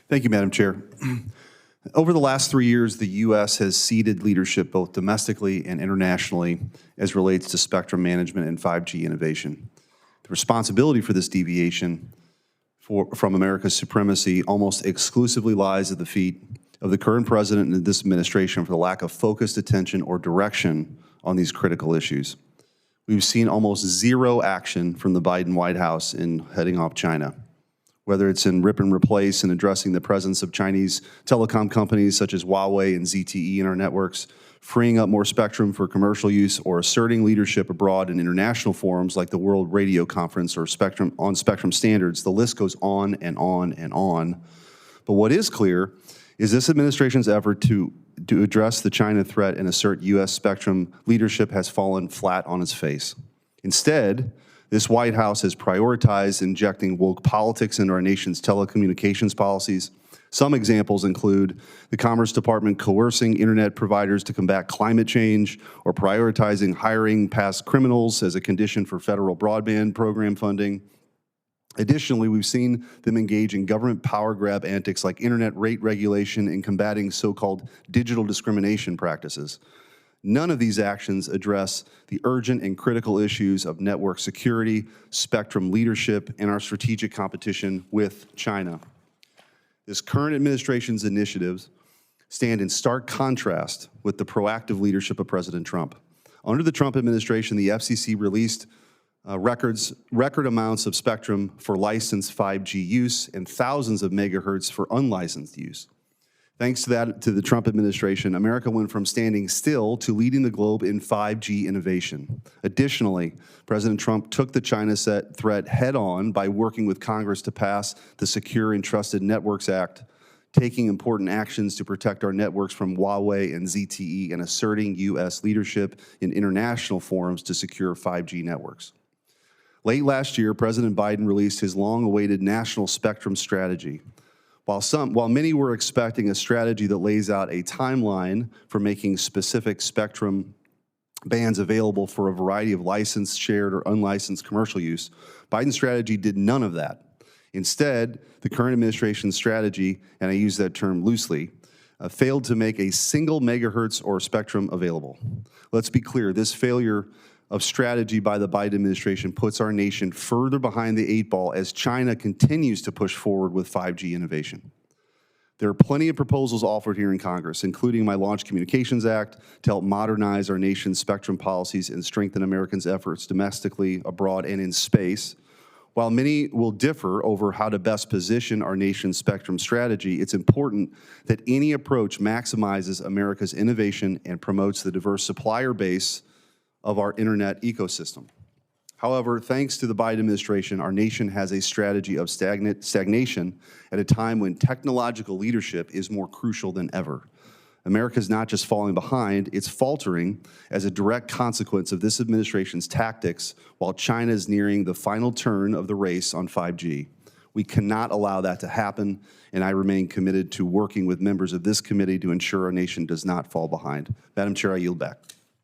Thank you, Madam Chair. Over the last 3 years, the U.S. has ceded leadership both domestically and internationally as relates to spectrum management and 5G innovation. The responsibility for this deviation from America's supremacy almost exclusively lies at the feet of the current president and this administration for the lack of focused attention or direction on these critical issues. We've seen almost zero action from the Biden White House in heading off China, whether it's in rip and replace and addressing the presence of Chinese telecom companies such as Huawei and ZTE in our networks, freeing up more spectrum for commercial use, or asserting leadership abroad in international forums like the World Radio Conference or spectrum standards. The list goes on and on and on. But what is clear is this administration's effort to address the China threat and assert U.S. spectrum leadership has fallen flat on its face. Instead, this White House has prioritized injecting woke politics into our nation's telecommunications policies. Some examples include the Commerce Department coercing internet providers to combat climate change, or prioritizing hiring past criminals as a condition for federal broadband program funding. Additionally, we've seen them engage in government power grab antics like internet rate regulation and combating so-called digital discrimination practices. None of these actions address the urgent and critical issues of network security, spectrum leadership, and our strategic competition with China. This current administration's initiatives stand in stark contrast with the proactive leadership of President Trump. Under the Trump administration, the FCC released record amounts of spectrum for licensed 5G use and thousands of megahertz for unlicensed use. Thanks to the Trump administration, America went from standing still to leading the globe in 5G innovation. Additionally, President Trump took the China threat head-on by working with Congress to pass the Secure and Trusted Networks Act, taking important actions to protect our networks from Huawei and ZTE, and asserting U.S. leadership in international forums to secure 5G networks. Late last year, President Biden released his long-awaited national spectrum strategy. While many were expecting a strategy that lays out a timeline for making specific spectrum bands available for a variety of licensed, shared, or unlicensed commercial use, Biden's strategy did none of that. Instead, the current administration's strategy, and I use that term loosely, failed to make a single megahertz or spectrum available. Let's be clear, this failure of strategy by the Biden administration puts our nation further behind the 8 ball as China continues to push forward with 5G innovation. There are plenty of proposals offered here in Congress, including my Launch Communications Act, to help modernize our nation's spectrum policies and strengthen Americans' efforts domestically, abroad, and in space. While many will differ over how to best position our nation's spectrum strategy, it's important that any approach maximizes America's innovation and promotes the diverse supplier base of our internet ecosystem. However, thanks to the Biden administration, our nation has a strategy of stagnation at a time when technological leadership is more crucial than ever. America is not just falling behind, it's faltering as a direct consequence of this administration's tactics while China is nearing the final turn of the race on 5G. We cannot allow that to happen, and I remain committed to working with members of this committee to ensure our nation does not fall behind. Madam Chair, I yield back.